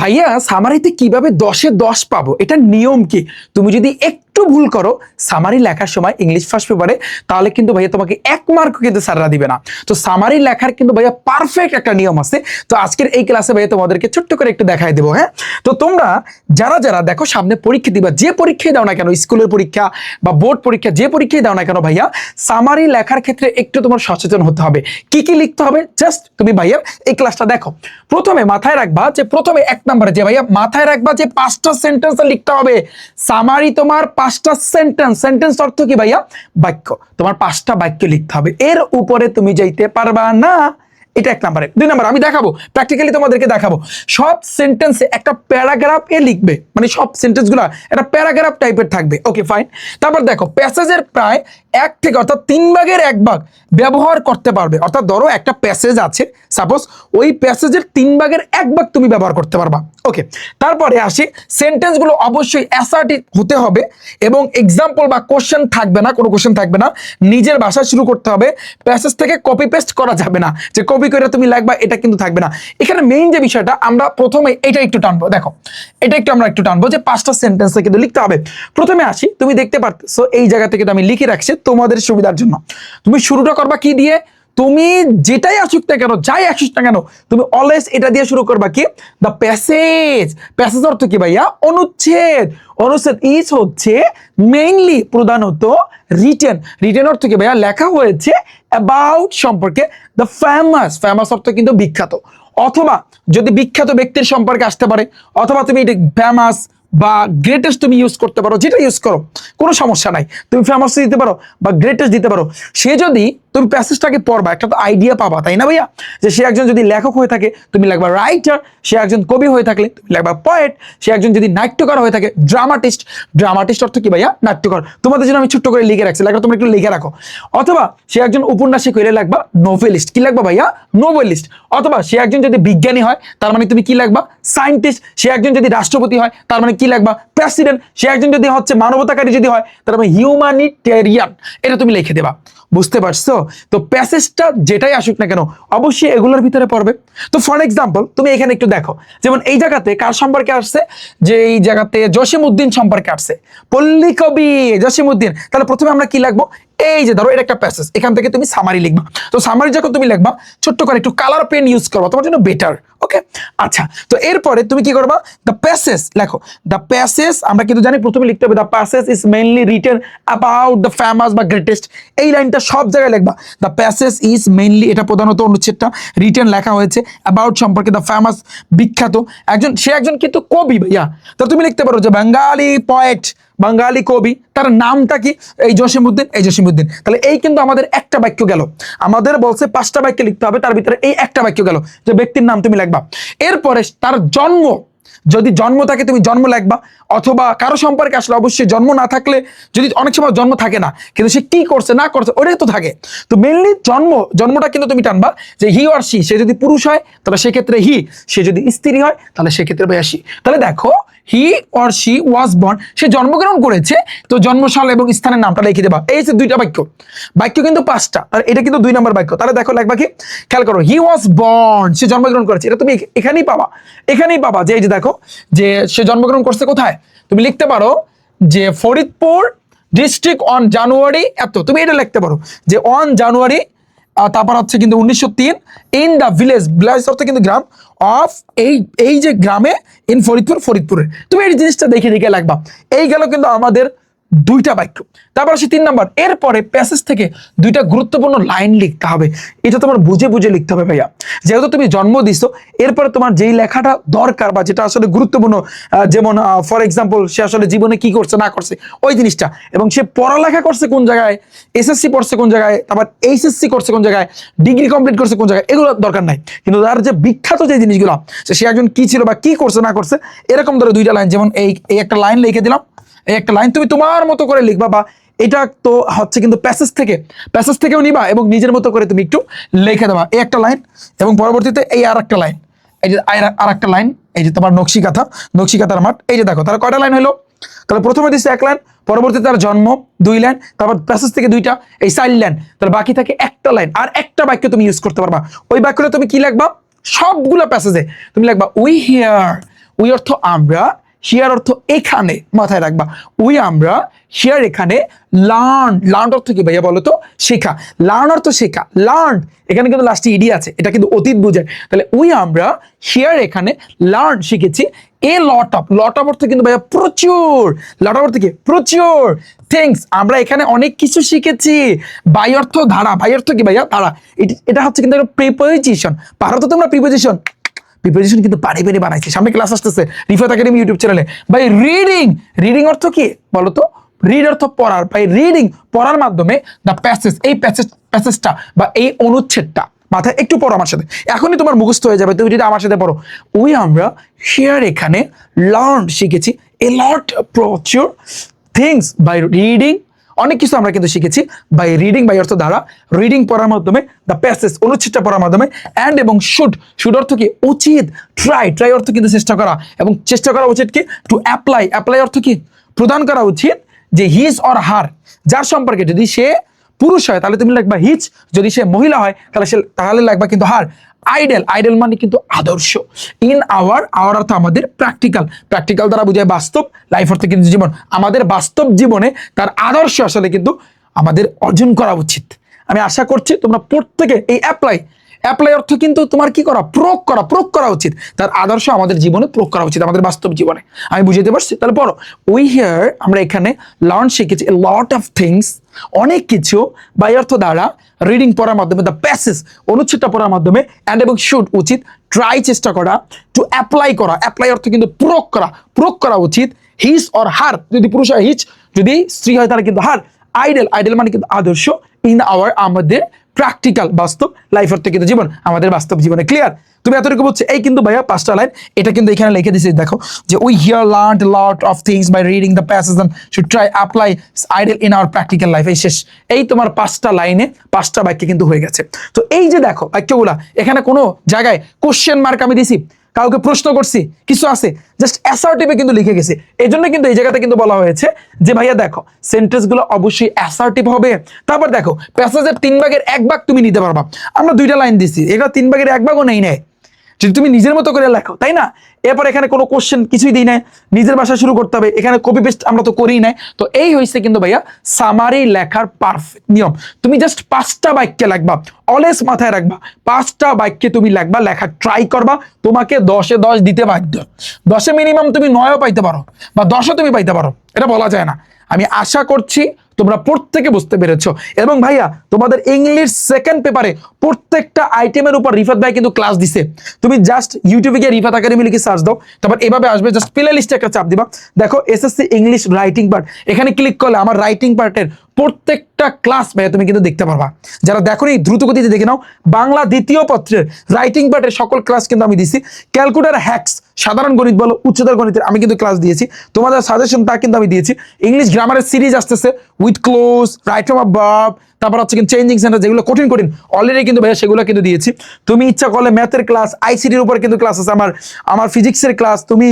ভাইয়া সামারিতে কিভাবে 10-এ 10 পাবো, এটা নিয়ম কি? তুমি যদি একটু ভুল করো সামারি লেখার সময় ইংলিশ ফার্স্ট পেপারে, তাহলে কিন্তু ভাইয়া তোমাকে 1 মার্ক কিন্তু স্যাররা দিবে না। তো সামারি লেখার কিন্তু ভাইয়া পারফেক্ট একটা নিয়ম আছে। তো আজকের এই ক্লাসে ভাইয়া তোমাদেরকে ছোট্ট করে একটু দেখাই দেবো। হ্যাঁ, তো তোমরা যারা যারা দেখো সামনে পরীক্ষা দিবা, যে পরীক্ষায় দাও না কেন, স্কুলের পরীক্ষা বা বোর্ড পরীক্ষা, যে পরীক্ষায় দাও না কেন ভাইয়া, সামারি লেখার ক্ষেত্রে একটু তোমার সচেতন হতে হবে। কি কি লিখতে হবে জাস্ট তুমি ভাইয়া এই ক্লাসটা দেখো। প্রথমে মাথায় রাখবা যে প্রথমে 1 নম্বরে যে ভাইয়া মাথায় রাখবা যে 5টা সেন্টেন্স লিখতে হবে। সামারি তোমার 5টা সেন্টেন্স। সেন্টেন্স অর্থ কি ভাইয়া? বাক্য। তোমার 5টা বাক্য লিখতে হবে, এর উপরে তুমি যাইতে পারবা না। এটা 1 নম্বরে। 2 নম্বর আমি দেখাবো, প্র্যাকটিক্যালি তোমাদেরকে দেখাবো। সব সেন্টেন্সে একটা প্যারাগ্রাফ লিখবে, মানে সব সেন্টেন্সগুলো একটা প্যারাগ্রাফ টাইপের থাকবে। Okay fine. তারপর দেখো প্যাসেজের প্রায় 1 থেকে অর্থাৎ 3 ভাগের 1 ভাগ ব্যবহার করতে পারবে। অর্থাৎ ধরো একটা প্যাসেজ আছে, সাপোজ ওই প্যাসেজের 3 ভাগের 1 ভাগ তুমি ব্যবহার করতে পারবা। ওকে, তারপরে আসি সেন্টেন্সগুলো অবশ্যই অ্যাসার্টিভ হতে হবে এবং এক্সাম্পল বা কোশ্চেন থাকবে না, কোনো কোশ্চেন থাকবে না। নিজের ভাষায় শুরু করতে হবে, প্যাসেজ থেকে কপি পেস্ট করা যাবে না, যে কপি করে তুমি লিখবা এটা কিন্তু থাকবে না। এখানে মেইন যে বিষয়টা আমরা প্রথমে এটা একটু টানবো। দেখো এটা আমরা একটু টানবো যে 5টা সেন্টেন্স কিন্তু লিখতে হবে। প্রথমে আসি, তুমি দেখতে পারছো এই জায়গা থেকে আমি লিখে রাখছি তোমাদের সুবিধার জন্য। তুমি শুরুটা করবা কি দিয়ে? তুমি যেটাই আসুক না কেন, যাই আসুক না কেন, তুমি অলওয়েজ এটা দিয়ে শুরু করবা কি? The passage. প্যাসেজ অর্থ কি ভাইয়া? অনুচ্ছেদ। অনুচ্ছেদ ইজ হচ্ছে মেইনলি প্রধানত রিটেন। রিটেন অর্থ কি ভাইয়া? লেখা হয়েছে অ্যাবাউট সম্পর্কে। The famous. ফেমাস অর্থ কিন্তু বিখ্যাত, অথবা যদি বিখ্যাত ব্যক্তির সম্পর্কে আসতে পারে, অথবা তুমি এটা ফেমাস বা গ্রেটেস্ট তুমি ইউজ করতে পারো, যেটা ইউজ করো কোনো সমস্যা নাই। তুমি ফেমাস দিতে পারো বা গ্রেটেস্ট দিতে পারো। সে যদি তুমি প্যাসেজটাকে পড়বা, একটা তো আইডিয়া পাবা, তাই না ভাইয়া? যে সে একজন যদি লেখক হয়ে থাকে তুমি লিখবা রাইটার, সে একজন কবি হয়ে থাকলে তুমি লিখবা পোয়েট, সে একজন যদি নাট্যকার হয়ে থাকে ড্রামাটিস্ট। ড্রামাটিস্ট অর্থ কি ভাইয়া? নাট্যকার। তোমাদের জন্য আমি ছোট্ট করে লিখে রাখছি, লেখা তোমরা একটু লিখে রাখো। অথবা সে একজন উপন্যাসিক হইলে লিখবা নোভেলিস্ট। কি লিখবা ভাইয়া? নোভেলিস্ট। অথবা সে একজন যদি বিজ্ঞানী হয় তার মানে তুমি কি লিখবা? সায়েন্টিস্ট। সে একজন যদি রাষ্ট্রপতি হয় তার মানে কি লিখবা? প্রেসিডেন্ট। সে একজন যদি হচ্ছে মানবতাকারী যদি হয় তার মানে হিউম্যানিটেরিয়ান। এটা তুমি লিখে দেবা। বুঝতে পারছো? তো প্যাসেজটা যেটাই আসুক না কেন অবশ্যই এগুলোর ভিতরে পড়বে। তো ফর এক্সাম্পল তুমি এখানে একটু দেখো, যেমন এই জায়গাতে কার সম্পর্কে আসছে? যে এই জায়গাতে জসিমউদ্দিন সম্পর্কে আসছে, পল্লী কবি জসিমউদ্দিন। তাহলে প্রথমে আমরা কি লিখবো? এই যে ধরো এটা একটা প্যাসেজ, এখান থেকে তুমি সামারি লিখবা। তো সামারি যখন তুমি লিখবা ছোট্ট করে একটু কালার পেন ইউজ করবা, তোমার জন্য বেটার। ওকে, আচ্ছা। তো এরপরে তুমি কি করবা? দ্য প্যাসেজ লেখো। দ্য প্যাসেজ আমরা কিন্তু জানি প্রথমে লিখতে হবে the passage is mainly written about the famous বা গ্রেটেস্ট। এই লাইনটা সব জায়গায় লিখবা। দ্য প্যাসেজ ইজ মেইনলি, এটা প্রধানত অনুচ্ছেদটা রিটেন লেখা হয়েছে অ্যাবাউট সম্পর্কে দ্য ফেমাস বিখ্যাত একজন, সে একজন কিন্তু কবি ভাইয়া। তো তুমি লিখতে পারো যে বাঙালি পয়েট, বাঙালি কবি, তার নামটা কি? এই জসিমউদ্দিন, এই জসিমউদ্দিন। তাহলে এই কিন্তু আমাদের একটা বাক্য গেল। আমাদের বলছে 5টা বাক্য লিখতে হবে, তার ভিতরে এই একটা বাক্য গেল যে ব্যক্তির নাম তুমি লিখবা। এরপরে তার জন্ম, যদি জন্ম থাকে তুমি জন্ম লিখবা, অথবা কারো সম্পর্কে আসলে অবশ্যই জন্ম না থাকলে, যদি অনেক সময় জন্ম থাকে না কিন্তু সে কি করছে না করছে ওটাই তো থাকে। তো মেইনলি জন্মটা কিন্তু তুমি টানবা যে হি অর সি। সে যদি পুরুষ হয় তাহলে সেক্ষেত্রে হি, সে যদি স্ত্রী হয় তাহলে সেক্ষেত্রে ভাইয়া সি। তাহলে দেখো he or she was born, সে জন্মগ্রহণ করেছে, তো জন্মসাল এবং স্থানের নামটা লিখে দেবা। এই যে 2টা বাক্য, বাক্য কিন্তু 5টা, আর এটা কিন্তু 2 নম্বর বাক্য। তাহলে দেখো লিখবা কি? খেয়াল করো, হি ওয়াজ বর্ন, সে জন্মগ্রহণ করেছে। এটা তুমি এখানেই পাবা, এখানেই পাবা যে এই যে দেখো যে সে জন্মগ্রহণ করছে কোথায়। তুমি লিখতে পারো যে ফরিদপুর ডিস্ট্রিক্ট অন জানুয়ারি এত, তুমি এটা লিখতে পারো যে অন জানুয়ারি, তারপর হচ্ছে কিন্তু 1903 ইন দ্য ভিলেজ। ভিলেজ অর্থ কিন্তু গ্রাম অফ, এই যে গ্রামে, ইন ফরিদপুরে। তুমি এই জিনিসটা দেখে দেখে লাগবা। এই গেল কিন্তু আমাদের 2টা বাক্য। তারপর আসি 3 নম্বর। এরপরে প্যাসেজ থেকে 2টা গুরুত্বপূর্ণ লাইন লিখতে হবে। এটা তোমার বুঝে বুঝে লিখতে হবে ভাইয়া, যেহেতু তুমি জন্ম দিছো। এরপরে তোমার যেই লেখাটা দরকার বা যেটা আসলে গুরুত্বপূর্ণ, যেমন ফর এক্সাম্পল সে আসলে জীবনে কি করছে না করছে ওই জিনিসটা, এবং সে পড়ালেখা করছে কোন জায়গায়, এসএসসি পড়ছে কোন জায়গায়, তারপর এইচএসসি করছে কোন জায়গায়, ডিগ্রি কমপ্লিট করছে কোন জায়গায়, এগুলো দরকার নাই। কিন্তু তার যে বিখ্যাত যে জিনিসগুলো, সে একজন কি ছিল বা কি করছে না করছে, এরকম ধরে 2টা লাইন, যেমন এই একটা লাইন লিখে দিলাম। এই একটা লাইন তুমি তোমার মতো করে লিখবা, বা এটা তো হচ্ছে কিন্তু প্যাসেজ থেকেও নিবা এবং নিজের মতো করে তুমি একটু লিখে দেবা। এই একটা লাইন এবং পরবর্তীতে এই আর একটা লাইন, এই যে আর একটা লাইন, এই যে তোমার নকশিকাথার মাঠ। এই যে দেখো তাহলে কয়টা লাইন হলো? তাহলে প্রথমে দিচ্ছে 1 লাইন, পরবর্তীতে তার জন্ম 2 লাইন, তারপর প্যাসেজ থেকে 2টা, এই 4 লাইন। তাহলে বাকি থাকে একটা লাইন, আর একটা বাক্য তুমি ইউজ করতে পারবা। ওই বাক্যটা তুমি কি লিখবা? সবগুলো প্যাসেজে তুমি লিখবা উই অর্থ আমরা, হিয়ার অর্থ এখানে, মাথায় রাখবা। উই আমরা, হিয়ার এখানে, লার্ন, লার্ন অর্থ কি ভাইয়া বলো তো? শেখা। লার্ন অর্থ শেখা, লার্ন এখানে কিন্তু লাস্টে ইডি আছে, এটা কিন্তু অতীত বোঝায়। তাহলে উই আমরা, হিয়ার এখানে, লার্ন শিখেছি এ লট অফ, লট অফ অর্থ কিন্তু ভাইয়া প্রচুর, লট অফ অর্থ কি? প্রচুর থিংস, আমরা এখানে অনেক কিছু শিখেছি। বাই অর্থ ধারা, বাই অর্থ কি ভাইয়া? ধারা। এটা হচ্ছে কিন্তু প্রিপোজিশন। পারো তো তোমরা প্রিপোজিশন? প্রিপারেশন কিন্তু পারি পারি বানাইছি। সামনে ক্লাস আসতেছে রিফাত একাডেমি ইউটিউব চ্যানেলে। ভাই রিডিং, রিডিং অর্থ কি বলো তো? রিড অর্থ পড়ার। ভাই রিডিং পড়ার মাধ্যমে দ্য প্যাসেজ, এই প্যাসেজটা বা এই অনুচ্ছেদটা মাথায় একটু পড়ো আমার সাথে, এখনই তোমার মুখস্থ হয়ে যাবে তুমি যদি আমার সাথে পড়ো। উই আমরা, হিয়ার এখানে, লার্ন শিখেছি এ লট প্রচুর থিংস বাই রিডিং, অনেক কিছু আমরা কিন্তু শিখেছি বাই রিডিং, বাই অর্থ দ্বারা, রিডিং পড়ার মাধ্যমে, দ্য প্যাসেজ অনুচ্ছেদটা পড়ার মাধ্যমে, অ্যান্ড এবং শুড, শুড অর্থ কি? উচিত, ট্রাই, ট্রাই অর্থ কিন্তু চেষ্টা করা, এবং চেষ্টা করা উচিত কি? টু অ্যাপ্লাই, অ্যাপ্লাই অর্থ কি? প্রদান করা উচিত, যে হিজ অর হার, যার সম্পর্কে, যদি সে পুরুষ হয় তাহলে তুমি লিখবা হিজ, যদি সে মহিলা হয় তাহলে লিখবা কিন্তু হার। আইডেল, আইডেল মানে কিন্তু আদর্শ। ইন আওয়ার, আওয়ার অর্থ আমাদের, প্র্যাকটিক্যাল, প্র্যাকটিক্যাল দ্বারা বোঝায় বাস্তব, লাইফ অর্থ কিন্তু জীবন, আমাদের বাস্তব জীবনে তার আদর্শ আসলে কিন্তু আমাদের অর্জন করা উচিত। আমি আশা করছি তোমরা প্রত্যেকে এই অ্যাপ্লাই, অ্যাপ্লাই অর্থ কিন্তু তোমার কি করা? প্রয়োগ করা, প্রয়োগ করা উচিত, তার আদর্শ আমাদের জীবনে প্রয়োগ করা উচিত, আমাদের বাস্তব জীবনে। আমি বুঝাতে পারছি? তাহলে পড়ো। উই হিয়ার, আমরা এখানে, লার্ন শিখেছি এ লট অফ থিংস, অনেক কিছু, বাই অর্থ দ্বারা, রিডিং পড়ার মাধ্যমে, দ্য প্যাসেজ অনুচ্ছেদটা পড়ার মাধ্যমে, অ্যান্ড এবং শুড উচিত, ট্রাই চেষ্টা করা, টু অ্যাপ্লাই করা, অ্যাপ্লাই অর্থ কিন্তু প্রয়োগ করা, প্রয়োগ করা উচিত, হিজ অর হার, যদি পুরুষ হয় হিজ, যদি স্ত্রী হয় তাহলে কিন্তু হার। আইডেল, আইডেল মানে কিন্তু আদর্শ, ইন আওয়ার আমাদের, প্র্যাকটিক্যাল বাস্তব, লাইফ অর্থ কিন্তু জীবন, আমাদের বাস্তব জীবনে। ক্লিয়ার? তুমি এতটুকু বলছো। এই কিন্তু ভাইয়া 5টা লাইন, এটা কিন্তু এখানে লিখে দিয়েছি দেখো, যে we here learn lot of things by reading the passage and should try apply ideal in our practical life. এই শেষ, এই তোমার 5টা লাইনে 5টা বাক্য কিন্তু হয়ে গেছে। তো এই যে দেখো বাক্যগুলা, এখানে কোনো জায়গায় কোশ্চেন মার্ক আমি দিছি, কাউকে প্রশ্ন করছি, কিছু আছে, জাস্ট অ্যাসার্টিভে কিন্তু লিখে গেছে। এই জন্য কিন্তু এই জায়গাতে কিন্তু বলা হয়েছে যে ভাইয়া দেখো সেন্টেন্স গুলো অবশ্যই অ্যাসার্টিভ হবে। তারপর দেখো প্যাসেজের 3 ভাগের 1 ভাগ তুমি নিতে পারবা। আমরা 2টা লাইন দিছি, এটা 3 ভাগের 1 ভাগও নেই, যদি তুমি নিজের মতো করে লেখো, তাই না? এরপর এখানে কোনো কোশ্চেন কিছুই দিই নাই, নিজের ভাষা শুরু করতে হবে, এখানে কপি পেস্ট আমরা তো করিই নাই। তো এই হয়েছে কিন্তু ভাইয়া সামারি লেখার পারফেক্ট নিয়ম। তুমি জাস্ট 5টা বাক্যে লিখবা, অলওয়েজ মাথায় রাখবা 5টা বাক্যে তুমি লিখবা, লেখা ট্রাই করবা, তোমাকে 10-এ 10 দিতে বাধ্য। 10-এ মিনিমাম তুমি 9ও পাইতে পারো, বা 10ও তুমি পাইতে পারো, এটা বলা যায় না। আমি আশা করছি তোমরা প্রত্যেকে বুঝতে পেরেছো। এবং ভাইয়া তোমাদের ইংলিশ সেকেন্ড পেপারে প্রত্যেকটা আইটেমের উপর রিফাত ভাই কিন্তু ক্লাস দিছে। তুমি জাস্ট ইউটিউবে গিয়ে রিফাত একাডেমি লিখে সার্চ দাও, তারপর এভাবে আসবে, জাস্ট প্লে লিস্টে একটা চাপ দিবা, দেখো এসএসসি ইংলিশ রাইটিং পার্ট, এখানে ক্লিক করলে আমার রাইটিং পার্টের প্রত্যেকটা ক্লাস ভাইয়া তুমি কিন্তু দেখতে পারবা। যারা দেখোনি দ্রুত গতিতে দেখে নাও। বাংলা 2য় পত্রের রাইটিং পার্টের সকল ক্লাস কিন্তু আমি দিছি। ক্যালকুলেটর হ্যাক্স, সাধারণ গণিত বলো, উচ্চতর গণিতের আমি কিন্তু ক্লাস দিয়েছি, তোমাদের সাজেশন তা কিন্তু আমি দিয়েছি। ইংলিশ গ্রামারের সিরিজ আসতেছে, with close, right from above, তারপর হচ্ছে কিন্তু চেঞ্জিং সেন্টেন্স, যেগুলো কঠিন অলরেডি কিন্তু ভাইয়া সেগুলো কিন্তু দিয়েছি। তুমি ইচ্ছা করলে ম্যাথের ক্লাস, আইসিটির উপর কিন্তু ক্লাস আছে, আমার ফিজিক্সের ক্লাস, তুমি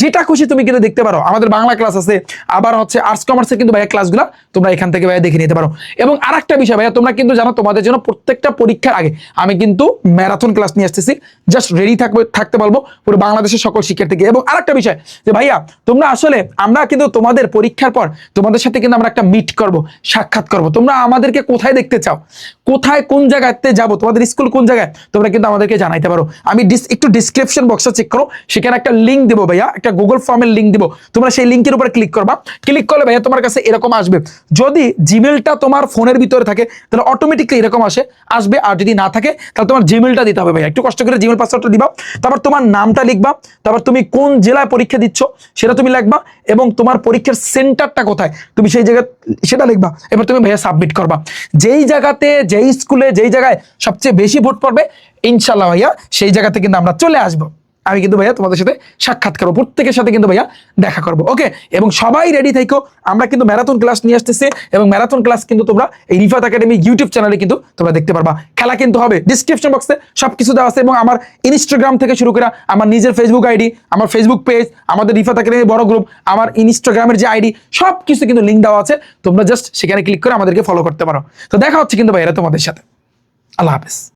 যেটা খুশি তুমি কিন্তু দেখতে পারো। আমাদের বাংলা ক্লাস আছে, আবার হচ্ছে আর্টস কমার্সের কিন্তু ভাইয়া ক্লাসগুলো তোমরা এখান থেকে ভাইয়া দেখে নিতে পারো। এবং আরেকটা বিষয় ভাইয়া, তোমরা কিন্তু জানো তোমাদের জন্য প্রত্যেকটা পরীক্ষার আগে আমি কিন্তু ম্যারাথন ক্লাস নিয়ে আসতেছি, জাস্ট রেডি থাকতে বলবো পুরো বাংলাদেশের সকল শিক্ষার্থীকে। এবং আরেকটা বিষয় যে ভাইয়া তোমরা আসলে, আমরা কিন্তু তোমাদের পরীক্ষার পর তোমাদের সাথে কিন্তু আমরা একটা মিট করব, সাক্ষাৎ করব। তোমরা আমাদেরকে কোথায় দেখতে চাও, কোথায় কোন জায়গাতে যাব, তোমাদের স্কুল কোন জায়গায়, তোমরা কিন্তু আমাদেরকে জানাইতে পারো। আমি একটু ডিসক্রিপশন বক্সটা চেক করো, সেখানে একটা লিঙ্ক দেবো ভাইয়া, একটা গুগল ফর্মের লিঙ্ক দিব, তোমরা সেই লিঙ্কের উপর ক্লিক করবা। ক্লিক করলে ভাইয়া তোমার কাছে এরকম আসবে। যদি জিমেলটা তোমার ফোনের ভিতরে থাকে তাহলে অটোমেটিকলি এরকম আসবে, আর যদি না থাকে তাহলে তোমার জিমেলটা দিতে হবে ভাইয়া, একটু কষ্ট করে জিমেল পাসওয়ার্ডটা দিবা, তারপর তোমার নামটা লিখবা, তারপর তুমি কোন জেলায় পরীক্ষা দিচ্ছ সেটা তুমি লিখবা, এবং তোমার পরীক্ষার সেন্টারটা কোথায় তুমি সেই জায়গায় সেটা লিখবা। এবার তুমি ভাইয়া সাবমিট করবা। যেই জায়গাতে, যেই স্কুলে, যেই জায়গায় সবচেয়ে বেশি ভোট পড়বে ইনশাল্লাহ ভাইয়া সেই জায়গাতে কিন্তু আমরা চলে আসবো। আমি কিন্তু ভাইয়া তোমাদের সাথে সাক্ষাৎ করবো, প্রত্যেকের সাথে কিন্তু ভাইয়া দেখা করবো। ওকে, এবং সবাই রেডি থাকো, আমরা কিন্তু ম্যারাথন ক্লাস নিয়ে আসতেছি, এবং ম্যারাথন ক্লাস কিন্তু তোমরা এই রিফাত একাডেমি ইউটিউব চ্যানেলে কিন্তু তোমরা দেখতে পারবা। খেলা কিন্তু হবে, ডিসক্রিপশন বক্সে সবকিছু দেওয়া আছে, এবং আমার ইনস্টাগ্রাম থেকে শুরু করে আমার নিজের ফেসবুক আইডি, আমার ফেসবুক পেজ, আমাদের রিফাত একাডেমি বড় গ্রুপ, আমার ইনস্টাগ্রামের যে আইডি, সবকিছু কিন্তু লিঙ্ক দেওয়া আছে, তোমরা জাস্ট সেখানে ক্লিক করে আমাদেরকে ফলো করতে পারো। তো দেখা হচ্ছে কিন্তু ভাইয়া তোমাদের সাথে। আল্লাহ হাফেজ।